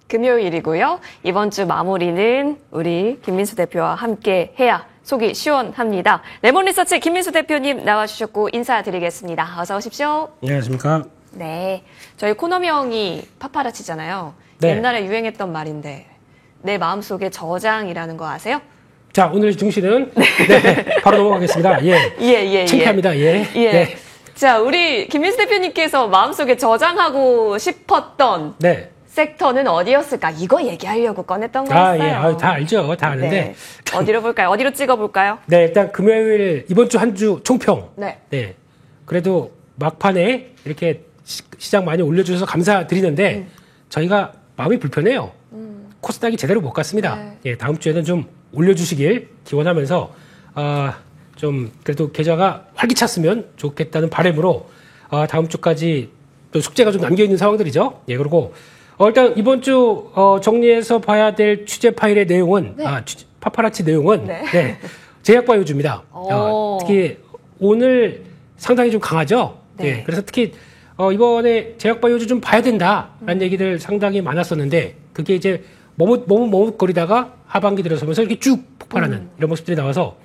금요일이고요. 이번 주 마무리는 우리 김민수 대표와 함께 해야 속이 시원합니다. 레몬리서치 김민수 대표님 나와주셨고 인사드리겠습니다. 어서 오십시오. 안녕하십니까. 네, 저희 코너명이 파파라치잖아요. 네. 옛날에 유행했던 말인데 내 마음속에 저장이라는 거 아세요? 자, 오늘 중시는 네, 바로 넘어가겠습니다. 예. 창피합니다. 예. 네. 자, 우리 김민수 대표님께서 마음속에 저장하고 싶었던 네. 섹터는 어디였을까? 이거 얘기하려고 꺼냈던 거였어요. 예. 다 알죠. 다 아는데. 네. 어디로 볼까요? 어디로 찍어볼까요? 네, 일단 금요일 이번 주 한 주 총평. 네. 그래도 막판에 이렇게 시장 많이 올려주셔서 감사드리는데 저희가 마음이 불편해요. 코스닥이 제대로 못 갔습니다. 네. 예, 다음 주에는 좀 올려주시길 기원하면서 좀 그래도 계좌가 활기찼으면 좋겠다는 바람으로 다음 주까지 또 숙제가 좀 남겨 있는 상황들이죠. 예, 그리고 일단 이번 주 정리해서 봐야 될 취재 파일의 내용은 네. 파파라치 내용은 네. 제약바이오주입니다. 특히 오늘 상당히 좀 강하죠. 네. 예, 그래서 특히 이번에 제약바이오주 좀 봐야 된다라는 얘기들 상당히 많았었는데 그게 이제 머뭇거리다가 하반기 들어서면서 이렇게 쭉 폭발하는 이런 모습들이 나와서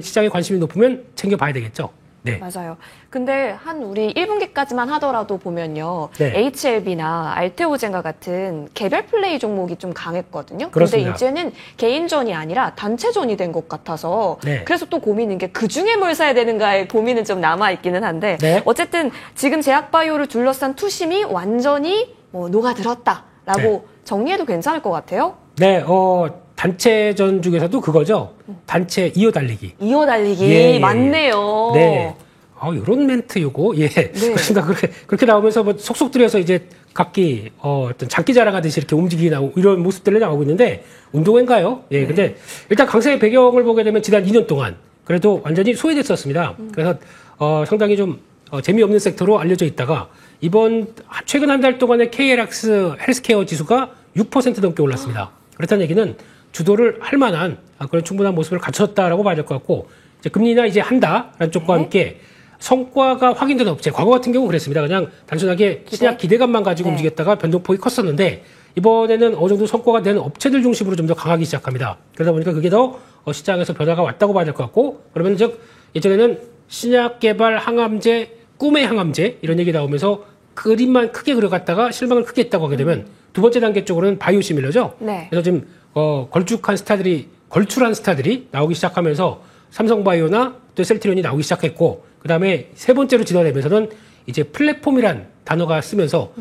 시장에 관심이 높으면 챙겨봐야 되겠죠. 네. 맞아요. 근데 한 우리 1분기까지만 하더라도 보면요. 네. HLB나 알테오젠과 같은 개별 플레이 종목이 좀 강했거든요. 그렇습니다. 근데 이제는 개인전이 아니라 단체전이 된 것 같아서 네. 그래서 또 고민인 게 그중에 뭘 사야 되는가의 고민은 좀 남아있기는 한데 네. 어쨌든 지금 제약바이오를 둘러싼 투심이 완전히 녹아들었다라고 네. 정리해도 괜찮을 것 같아요. 네, 단체전 중에서도 그거죠. 단체 이어 달리기. 이어 달리기 예. 맞네요. 네. 요런 멘트 요거. 예. 그렇습니다. 그렇게 나오면서 뭐 속속 들여서 이제 각기 어떤 장기 자랑하듯이 이렇게 움직이기 나오고 이런 모습들이 나오고 있는데 운동회인가요? 예. 근데 일단 강세의 배경을 보게 되면 지난 2년 동안 그래도 완전히 소외됐었습니다. 그래서 상당히 좀 재미없는 섹터로 알려져 있다가 최근 한 달 동안의 KLX 헬스케어 지수가 6% 넘게 올랐습니다. 그렇다는 얘기는 주도를 할 만한 그런 충분한 모습을 갖췄다라고 봐야 될 것 같고 이제 금리나 이제 한다라는 쪽과 함께 성과가 확인된 업체 과거 같은 경우 그랬습니다. 그냥 단순하게 신약 기대감만 가지고 움직였다가 변동폭이 컸었는데 이번에는 어느 정도 성과가 된 업체들 중심으로 좀 더 강하기 시작합니다. 그러다 보니까 그게 더 시장에서 변화가 왔다고 봐야 될 것 같고 그러면 즉 예전에는 신약 개발 항암제 꿈의 항암제 이런 얘기 나오면서 그림만 크게 그려갔다가 실망을 크게 했다고 하게 되면 두 번째 단계 쪽으로는 바이오시밀러죠. 네. 그래서 지금 걸출한 스타들이 나오기 시작하면서 삼성바이오나 또 셀트리온이 나오기 시작했고 그다음에 세 번째로 진화되면서는 이제 플랫폼이란 단어가 쓰면서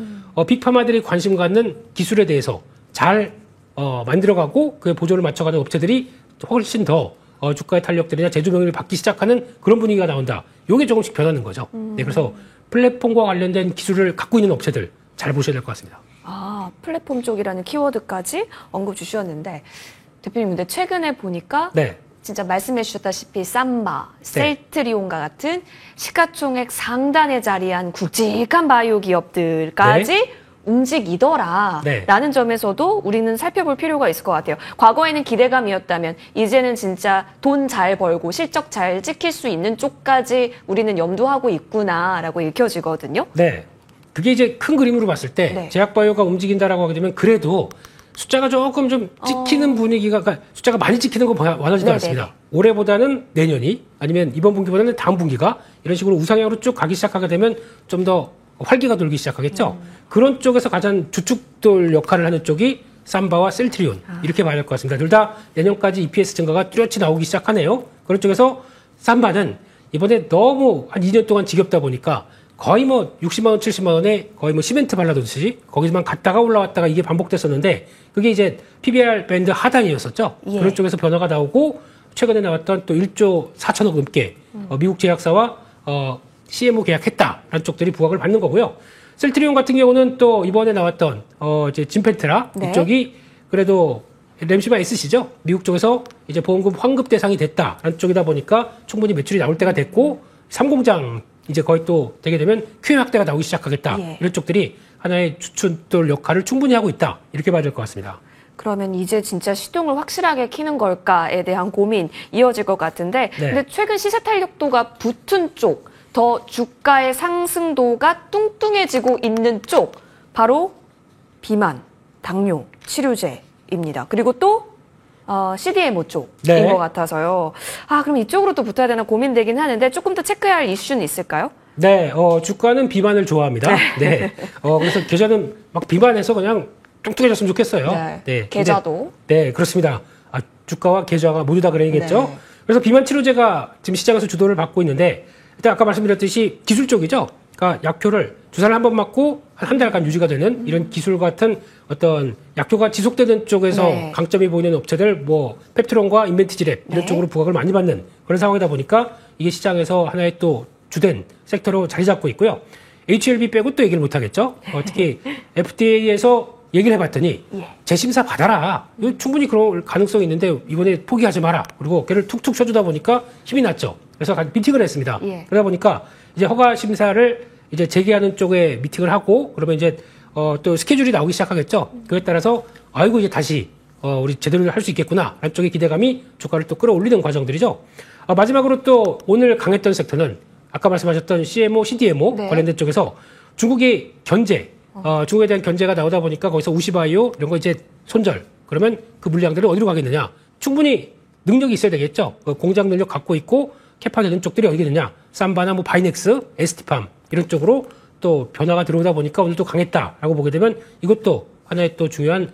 빅파마들이 관심 갖는 기술에 대해서 잘 만들어가고 그에 보조를 맞춰가는 업체들이 훨씬 더 주가의 탄력들이나 제조 명령을 받기 시작하는 그런 분위기가 나온다. 이게 조금씩 변하는 거죠. 네, 그래서 플랫폼과 관련된 기술을 갖고 있는 업체들 잘 보셔야 될 것 같습니다. 플랫폼 쪽이라는 키워드까지 언급 주셨는데 대표님 근데 최근에 보니까 네. 진짜 말씀해 주셨다시피 삼바, 셀트리온과 같은 시가총액 상단에 자리한 굵직한 바이오 기업들까지 움직이더라라는 점에서도 우리는 살펴볼 필요가 있을 것 같아요. 과거에는 기대감이었다면 이제는 진짜 돈 잘 벌고 실적 잘 찍힐 수 있는 쪽까지 우리는 염두하고 있구나라고 읽혀지거든요. 네. 그게 이제 큰 그림으로 봤을 때 제약바이오가 움직인다라고 하게 되면 그래도 숫자가 조금 좀 찍히는 분위기가 그러니까 숫자가 많이 찍히는 거 원하지도 않습니다. 올해보다는 내년이 아니면 이번 분기보다는 다음 분기가 이런 식으로 우상향으로 쭉 가기 시작하게 되면 좀 더 활기가 돌기 시작하겠죠. 그런 쪽에서 가장 주축돌 역할을 하는 쪽이 삼바와 셀트리온 이렇게 봐야 할 것 같습니다. 둘 다 내년까지 EPS 증가가 뚜렷이 나오기 시작하네요. 그런 쪽에서 삼바는 이번에 너무 한 2년 동안 지겹다 보니까 거의 60만 원, 70만 원에 거의 시멘트 발라두듯이 거기서만 갔다가 올라왔다가 이게 반복됐었는데 그게 이제 PBR 밴드 하단이었었죠. 그런 쪽에서 변화가 나오고 최근에 나왔던 또 1조 4천억 넘게 미국 제약사와 CMO 계약했다라는 쪽들이 부각을 받는 거고요. 셀트리온 같은 경우는 또 이번에 나왔던 이제 진펜트라 이쪽이 그래도 램시마 SC죠. 미국 쪽에서 이제 보험금 환급 대상이 됐다라는 쪽이다 보니까 충분히 매출이 나올 때가 됐고 3공장 이제 거의 또 되게 되면 QM 확대가 나오기 시작하겠다. 이런 쪽들이 하나의 주축돌 역할을 충분히 하고 있다. 이렇게 봐야 될 것 같습니다. 그러면 이제 진짜 시동을 확실하게 키는 걸까에 대한 고민 이어질 것 같은데 근데 최근 시세 탄력도가 붙은 쪽, 더 주가의 상승도가 뚱뚱해지고 있는 쪽 바로 비만, 당뇨 치료제입니다. 그리고 또 CDMO 쪽인 것 같아서요. 그럼 이쪽으로 또 붙어야 되나 고민되긴 하는데 조금 더 체크해야 할 이슈는 있을까요? 네, 주가는 비만을 좋아합니다. 네. 그래서 계좌는 막 비만해서 그냥 뚱뚱해졌으면 좋겠어요. 네. 계좌도. 네, 그렇습니다. 주가와 계좌가 모두 다 그래야겠죠. 네. 그래서 비만 치료제가 지금 시장에서 주도를 받고 있는데, 일단 아까 말씀드렸듯이 기술 쪽이죠. 그러니까 약효를 주사를 한 번 맞고 한 달간 유지가 되는 이런 기술 같은 어떤 약효가 지속되는 쪽에서 강점이 보이는 업체들, 뭐 펩트론과 인벤티지랩 이런 쪽으로 부각을 많이 받는 그런 상황이다 보니까 이게 시장에서 하나의 또 주된 섹터로 자리 잡고 있고요. HLB 빼고 또 얘기를 못 하겠죠. 특히 FDA에서 얘기를 해봤더니 재심사 받아라. 이거 충분히 그런 가능성이 있는데 이번에 포기하지 마라. 그리고 어깨를 툭툭 쳐주다 보니까 힘이 났죠. 그래서 미팅을 했습니다. 그러다 보니까 이제 허가 심사를 이제 재개하는 쪽에 미팅을 하고 그러면 이제 또 스케줄이 나오기 시작하겠죠. 그에 따라서 아이고 이제 다시 우리 제대로 할 수 있겠구나. 라는 쪽의 기대감이 주가를 또 끌어올리는 과정들이죠. 마지막으로 또 오늘 강했던 섹터는 아까 말씀하셨던 CMO, CDMO 관련된 쪽에서 중국이 견제, 중국에 대한 견제가 나오다 보니까 거기서 우시바이오 이런 거 이제 손절. 그러면 그 물량들이 어디로 가겠느냐? 충분히 능력이 있어야 되겠죠. 공장 능력 갖고 있고 캐파되는 쪽들이 어디 있느냐? 삼바나 뭐 바이넥스, ST팜 이런 쪽으로 또 변화가 들어오다 보니까 오늘도 강했다라고 보게 되면 이것도 하나의 또 중요한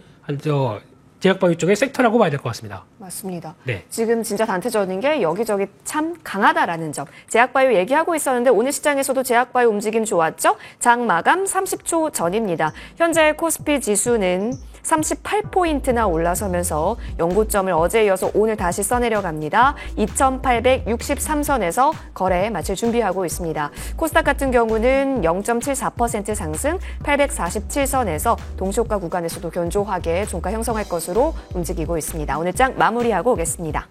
제약바이오 쪽의 섹터라고 봐야 될 것 같습니다. 맞습니다. 지금 진짜 단체전인 게 여기저기 참 강하다라는 점. 제약바이오 얘기하고 있었는데 오늘 시장에서도 제약바이오 움직임 좋았죠? 장 마감 30초 전입니다. 현재 코스피 지수는 38포인트나 올라서면서 연고점을 어제에 이어서 오늘 다시 써내려갑니다. 2863선에서 거래에 마칠 준비하고 있습니다. 코스닥 같은 경우는 0.74% 상승 847선에서 동시효과 구간에서도 견조하게 종가 형성할 것으로 움직이고 있습니다. 오늘 장 마무리하고 오겠습니다.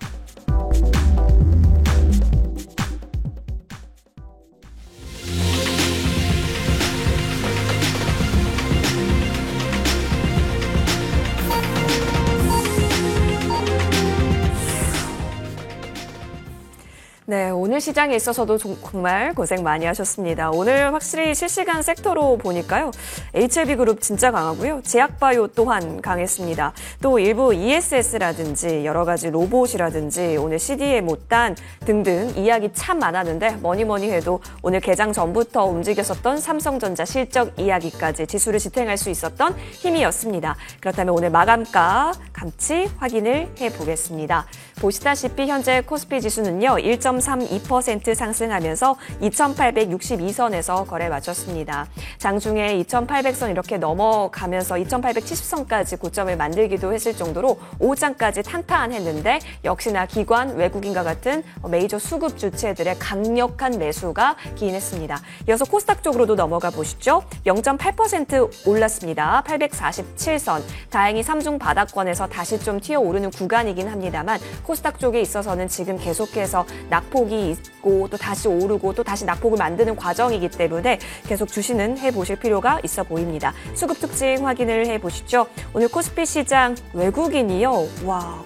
네, 오늘 시장에 있어서도 정말 고생 많이 하셨습니다. 오늘 확실히 실시간 sek터로 보니까요. HLB그룹 진짜 강하고요. 제약바이오 또한 강했습니다. 또 일부 ESS라든지 여러 가지 로봇이라든지 오늘 CDMO 단 등등 이야기 참 많았는데 뭐니 해도 오늘 개장 전부터 움직였었던 삼성전자 실적 이야기까지 지수를 지탱할 수 있었던 힘이었습니다. 그렇다면 오늘 마감가 같이 확인을 해보겠습니다. 보시다시피 현재 코스피 지수는요. 1.32% 상승하면서 2862선에서 거래 마쳤습니다. 장중에 2800선 이렇게 넘어가면서 2870선까지 고점을 만들기도 했을 정도로 오후장까지 탄탄했는데 역시나 기관, 외국인과 같은 메이저 수급 주체들의 강력한 매수가 기인했습니다. 이어서 코스닥 쪽으로도 넘어가 보시죠. 0.8% 올랐습니다. 847선. 다행히 3중 바닥권에서 다시 좀 튀어오르는 구간이긴 합니다만 코스닥 쪽에 있어서는 지금 계속해서 낙폭이 있고 또 다시 오르고 또 다시 낙폭을 만드는 과정이기 때문에 계속 주시는 해보실 필요가 있어 보입니다. 수급 특징 확인을 해보시죠. 오늘 코스피 시장 외국인이요. 와,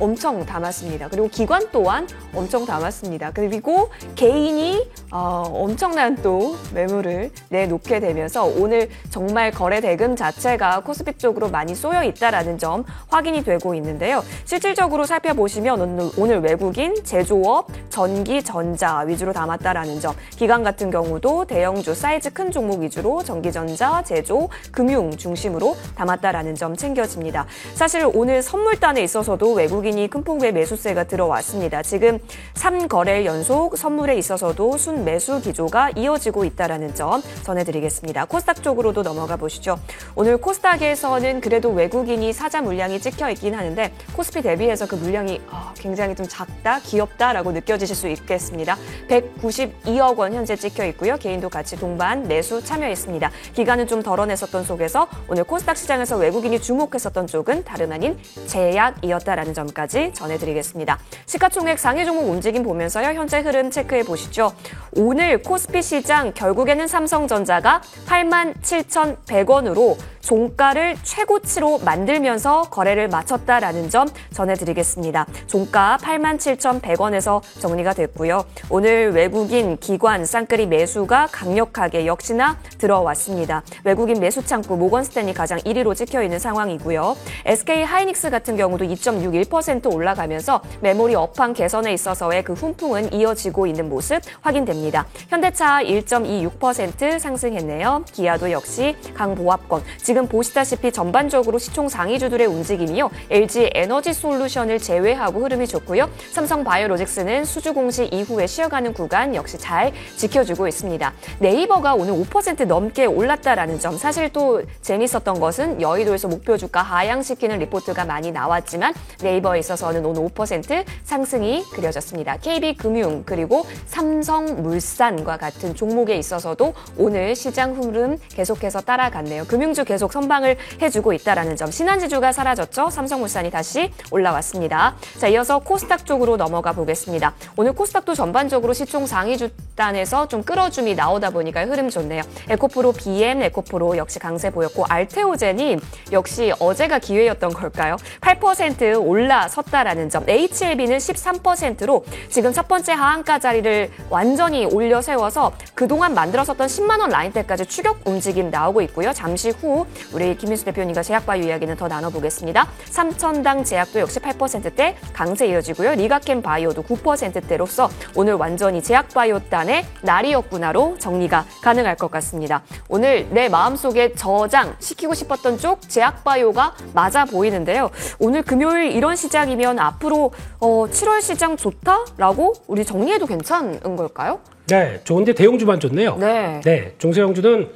엄청 담았습니다. 그리고 기관 또한 엄청 담았습니다. 그리고 개인이 엄청난 또 매물을 내놓게 되면서 오늘 정말 거래 대금 자체가 코스피 쪽으로 많이 쏘여 있다라는 점 확인이 되고 있는데요. 실질적으로 살펴보시면 오늘 외국인, 제조업, 전기, 전자 위주로 담았다라는 점. 기관 같은 경우도 대형주, 사이즈 큰 종목 위주로 전기전자, 제조, 금융 중심으로 담았다라는 점 챙겨집니다. 사실 오늘 선물단에 있어서도 외국인이 큰 폭의 매수세가 들어왔습니다. 지금 3거래일 연속 선물에 있어서도 순매수 기조가 이어지고 있다는 점 전해드리겠습니다. 코스닥 쪽으로도 넘어가 보시죠. 오늘 코스닥에서는 그래도 외국인이 사자 물량이 찍혀 있긴 하는데 코스피 대비해서 그 물량이 굉장히 좀 작다, 귀엽다라고 느껴지실 수 있겠습니다. 192억 원 현재 찍혀 있고요. 개인도 같이 동반 매수 참여했습니다. 기간은 좀 덜어냈었던 속에서 오늘 코스닥 시장에서 외국인이 주목했었던 쪽은 다름 아닌 제약이었다라는 점까지 전해드리겠습니다. 시가총액 상위 종목 움직임 보면서요. 현재 흐름 체크해 보시죠. 오늘 코스피 시장 결국에는 삼성전자가 87,100원으로 종가를 최고치로 만들면서 거래를 마쳤다라는 점 전해드리겠습니다. 종가 87,100원에서 정리가 됐고요. 오늘 외국인 기관 쌍끌이 매수가 강력하게 역시나 들어왔습니다. 외국인 매수 창구 모건스탠리 가장 1위로 찍혀 있는 상황이고요. SK 하이닉스 같은 경우도 2.61% 올라가면서 메모리 업황 개선에 있어서의 그 훈풍은 이어지고 있는 모습 확인됩니다. 현대차 1.26% 상승했네요. 기아도 역시 강보합권. 지금 보시다시피 전반적으로 시총 상위주들의 움직임이요. LG 에너지 솔루션을 제외하고 흐름이 좋고요. 삼성 바이오로직스는 수주 공시 이후에 쉬어가는 구간 역시 잘 지켜주고 있습니다. 네이버가 오늘 5% 넘게 올랐다라는 점. 사실 또 재밌었던 것은 여의도에서 목표 주가 하향시키는 리포트가 많이 나왔지만 네이버에 있어서는 오늘 5% 상승이 그려졌습니다. KB금융 그리고 삼성물산과 같은 종목에 있어서도 오늘 시장 흐름 계속해서 따라갔네요. 금융주 계속 선방을 해주고 있다라는 점. 신한지주가 사라졌죠. 삼성물산이 다시 올라왔습니다. 자, 이어서 코스닥 쪽으로 넘어가 보겠습니다. 오늘 코스닥도 전반적으로 시총 상위주단에서 좀 끌어줌이 나오다 보니까 흐름 좋네요. 에코프로 BM, 에코프로 역시 강세 보였고 알테오젠이 역시 어제가 기회였던 걸까요? 8% 올라섰다라는 점. HLB는 13%로 지금 첫 번째 하한가 자리를 완전히 올려 세워서 그동안 만들었었던 10만 원 라인대까지 추격 움직임 나오고 있고요. 잠시 후 우리 김민수 대표님과 제약바이오 이야기는 더 나눠보겠습니다. 삼천당 제약도 역시 8%대 강세 이어지고요. 리가캠 바이오도 9%대로서 오늘 완전히 제약바이오단의 날이었구나로 정리가 가능할 것 같습니다. 오늘 내 마음속에 저장시키고 싶었던 쪽 제약바이오가 맞아 보이는데요. 오늘 금요일 이런 시장이면 앞으로 7월 시장 좋다라고 우리 정리해도 괜찮은 걸까요? 네, 좋은데 대형주만 좋네요. 네. 네, 중소형주는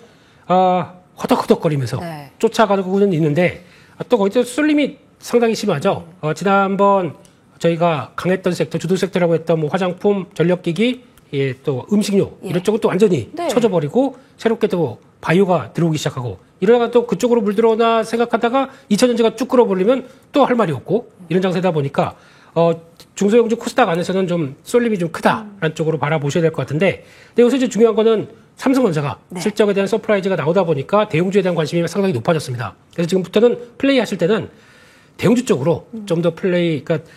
허덕허덕거리면서 네. 쫓아가고는 있는데 또 거기서 쏠림이 상당히 심하죠. 지난번 저희가 강했던 섹터, 주도 섹터라고 했던 뭐 화장품, 전력기기, 예, 또 음식료 이런 쪽은 또 완전히 네. 쳐져버리고 새롭게 또 바이오가 들어오기 시작하고 이러다가 또 그쪽으로 물들어오나 생각하다가 2000년제가 쭉 끌어버리면 또 할 말이 없고 이런 장세다 보니까 중소형주 코스닥 안에서는 좀 쏠림이 좀 크다라는 쪽으로 바라보셔야 될 것 같은데 근데 여기서 이제 중요한 거는 삼성전자가 네. 실적에 대한 서프라이즈가 나오다 보니까 대형주에 대한 관심이 상당히 높아졌습니다. 그래서 지금부터는 플레이 하실 때는 대형주 쪽으로 좀 더 플레이, 그러니까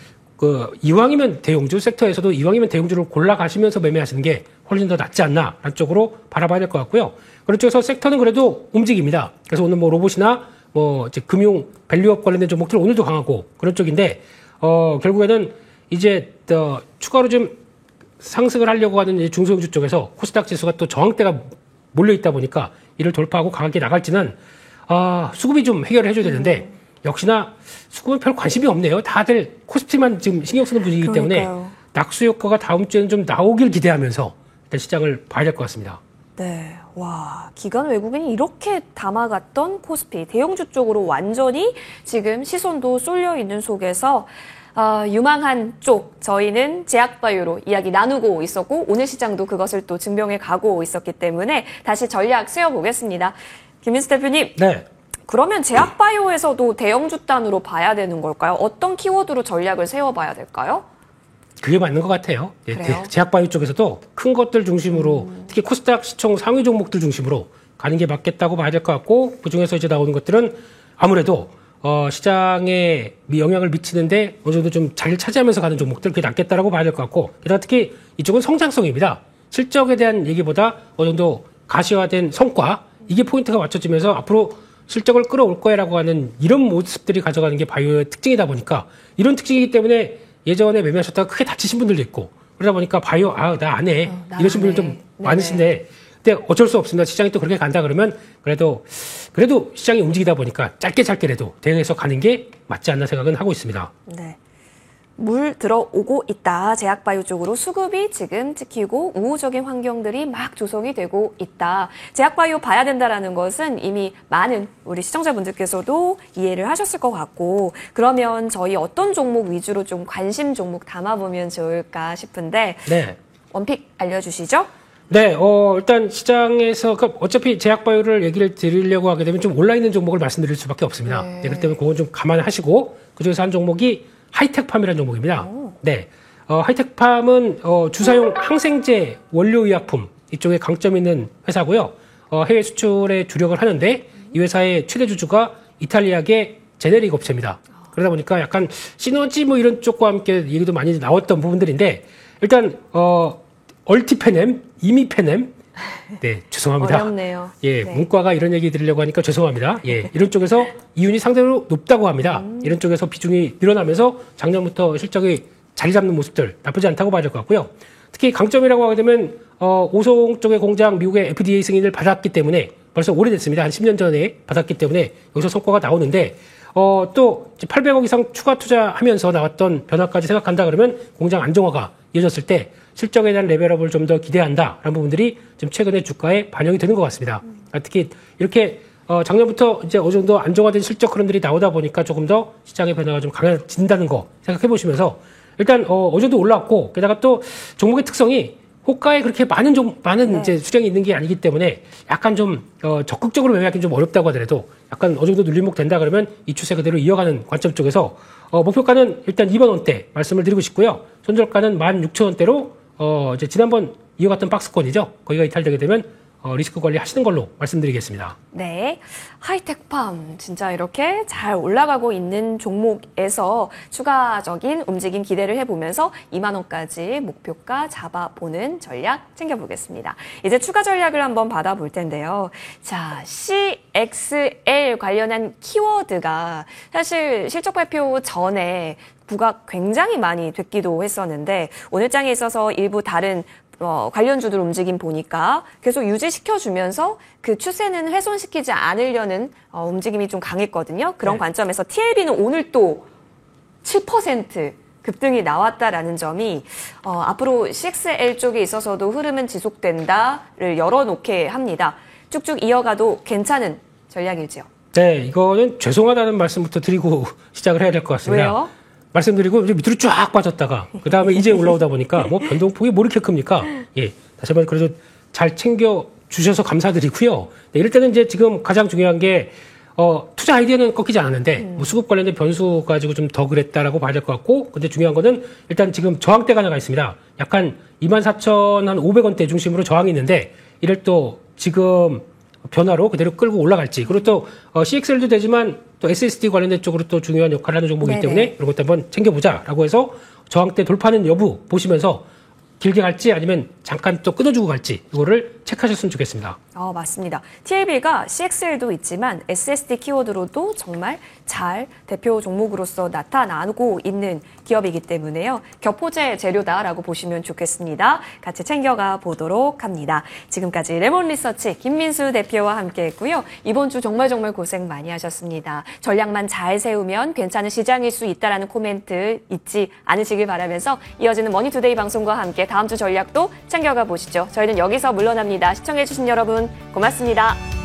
이왕이면 대형주 섹터에서도 이왕이면 대형주를 골라가시면서 매매하시는 게 훨씬 더 낫지 않나라는 쪽으로 바라봐야 될 것 같고요. 그런 쪽에서 섹터는 그래도 움직입니다. 그래서 오늘 뭐 로봇이나 뭐 이제 금융 밸류업 관련된 종목들 오늘도 강하고 그런 쪽인데 결국에는 이제 추가로 좀 상승을 하려고 하는 이제 중소형주 쪽에서 코스닥 지수가 또 저항대가 몰려 있다 보니까 이를 돌파하고 강하게 나갈지는 수급이 좀 해결을 해줘야 되는데 역시나 수급은 별 관심이 없네요. 다들 코스피만 지금 신경 쓰는 분위기이기 때문에 낙수 효과가 다음 주에는 좀 나오길 기대하면서 일단 시장을 봐야 될 것 같습니다. 네, 와, 기관 외국인이 이렇게 담아갔던 코스피 대형주 쪽으로 완전히 지금 시선도 쏠려 있는 속에서 유망한 쪽 저희는 제약바이오로 이야기 나누고 있었고 오늘 시장도 그것을 또 증명해 가고 있었기 때문에 다시 전략 세워보겠습니다. 김민수 대표님. 네. 그러면 제약바이오에서도 대형주 단으로 봐야 되는 걸까요? 어떤 키워드로 전략을 세워봐야 될까요? 그게 맞는 것 같아요. 그래요? 제약바이오 쪽에서도 큰 것들 중심으로 특히 코스닥 시총 상위 종목들 중심으로 가는 게 맞겠다고 봐야 될 것 같고 그중에서 이제 나오는 것들은 아무래도 시장에 영향을 미치는데 어느 정도 좀 자리를 차지하면서 가는 종목들 그게 낫겠다라고 봐야 될 것 같고 게다가 특히 이쪽은 성장성입니다. 실적에 대한 얘기보다 어느 정도 가시화된 성과 이게 포인트가 맞춰지면서 앞으로 실적을 끌어올 거야라고 하는 이런 모습들이 가져가는 게 바이오의 특징이다 보니까 이런 특징이기 때문에 예전에 매매하셨다가 크게 다치신 분들도 있고 그러다 보니까 바이오 나 안 해 이러신 분들 좀 많으신데 근데 어쩔 수 없습니다. 시장이 또 그렇게 간다 그러면 그래도 시장이 움직이다 보니까 짧게라도 대응해서 가는 게 맞지 않나 생각은 하고 있습니다. 네. 물 들어오고 있다. 제약바이오 쪽으로 수급이 지금 찍히고 우호적인 환경들이 막 조성이 되고 있다. 제약바이오 봐야 된다라는 것은 이미 많은 우리 시청자분들께서도 이해를 하셨을 것 같고 그러면 저희 어떤 종목 위주로 좀 관심 종목 담아보면 좋을까 싶은데 네. 원픽 알려주시죠. 네, 일단 시장에서 어차피 제약바이오를 얘기를 드리려고 하게 되면 좀 올라있는 종목을 말씀드릴 수밖에 없습니다. 네, 그렇기 때문에 그건 좀 감안하시고 그중에서 한 종목이 하이텍팜이라는 종목입니다. 네, 하이텍팜은 주사용 항생제 원료의약품 이쪽에 강점 있는 회사고요. 해외 수출에 주력을 하는데 이 회사의 최대 주주가 이탈리아계 제네릭 업체입니다. 그러다 보니까 약간 시너지 뭐 이런 쪽과 함께 얘기도 많이 나왔던 부분들인데 일단 얼티페넴, 이미페넴 네, 죄송합니다. 어렵네요. 예, 네. 문과가 이런 얘기 드리려고 하니까 죄송합니다. 예, 이런 쪽에서 이윤이 상대로 높다고 합니다. 이런 쪽에서 비중이 늘어나면서 작년부터 실적이 자리 잡는 모습들 나쁘지 않다고 봐야 될 것 같고요. 특히 강점이라고 하게 되면 오송 쪽의 공장 미국의 FDA 승인을 받았기 때문에 벌써 오래됐습니다. 한 10년 전에 받았기 때문에 여기서 성과가 나오는데 또 800억 이상 추가 투자하면서 나왔던 변화까지 생각한다 그러면 공장 안정화가 이어졌을 때 실적에 대한 레벨업을 좀 더 기대한다라는 부분들이 좀 최근에 주가에 반영이 되는 것 같습니다. 특히 이렇게 작년부터 이제 어느 정도 안정화된 실적 흐름들이 나오다 보니까 조금 더 시장의 변화가 좀 강해진다는 거 생각해 보시면서 일단 어느 정도 올라왔고 게다가 또 종목의 특성이 호가에 그렇게 많은 네. 이제 수량이 있는 게 아니기 때문에 약간 좀 적극적으로 매매하기는 좀 어렵다고 하더라도 약간 어느 정도 눌림목 된다 그러면 이 추세 그대로 이어가는 관점 쪽에서 목표가는 일단 2만 원대 말씀을 드리고 싶고요. 손절가는 16,000원대로 이제 지난번 이어갔던 박스권이죠. 거기가 이탈되게 되면 리스크 관리 하시는 걸로 말씀드리겠습니다. 네. 하이텍팜 진짜 이렇게 잘 올라가고 있는 종목에서 추가적인 움직임 기대를 해보면서 2만 원까지 목표가 잡아보는 전략 챙겨보겠습니다. 이제 추가 전략을 한번 받아볼 텐데요. 자, CXL 관련한 키워드가 사실 실적 발표 전에 부각 굉장히 많이 됐기도 했었는데 오늘 장에 있어서 일부 다른 관련주들 움직임 보니까 계속 유지시켜주면서 그 추세는 훼손시키지 않으려는 움직임이 좀 강했거든요. 그런 네. 관점에서 TLB는 오늘 또 7% 급등이 나왔다라는 점이 앞으로 CXL 쪽에 있어서도 흐름은 지속된다를 열어놓게 합니다. 쭉쭉 이어가도 괜찮은 전략일지요. 네, 이거는 죄송하다는 말씀부터 드리고 시작을 해야 될 것 같습니다. 왜요? 말씀드리고 이제 밑으로 쫙 빠졌다가 그 다음에 이제 올라오다 보니까 뭐 변동폭이 뭐 이렇게 큽니까? 예, 다시 한번 그래도 잘 챙겨 주셔서 감사드리고요. 네, 이럴 때는 이제 지금 가장 중요한 게 투자 아이디어는 꺾이지 않았는데 뭐 수급 관련된 변수 가지고 좀 더 그랬다라고 봐야 될 것 같고, 근데 중요한 거는 일단 지금 저항대가 나가 있습니다. 약간 24,500원대 중심으로 저항이 있는데 이를 또 지금 변화로 그대로 끌고 올라갈지, 그리고 또 CXL도 되지만 또 SSD 관련된 쪽으로 또 중요한 역할을 하는 종목이기 때문에 이런 것도 한번 챙겨보자라고 해서 저항대 돌파하는 여부 보시면서 길게 갈지 아니면 잠깐 또 끊어주고 갈지 이거를 체크하셨으면 좋겠습니다. 맞습니다. TLB가 CXL도 있지만 SSD 키워드로도 정말 잘 대표 종목으로서 나타나고 있는 기업이기 때문에요. 격포제 재료다라고 보시면 좋겠습니다. 같이 챙겨가 보도록 합니다. 지금까지 레몬리서치 김민수 대표와 함께했고요. 이번 주 정말 고생 많이 하셨습니다. 전략만 잘 세우면 괜찮은 시장일 수 있다라는 코멘트 잊지 않으시길 바라면서 이어지는 머니투데이 방송과 함께 다음 주 전략도 챙겨가 보시죠. 저희는 여기서 물러납니다. 시청해주신 여러분 고맙습니다.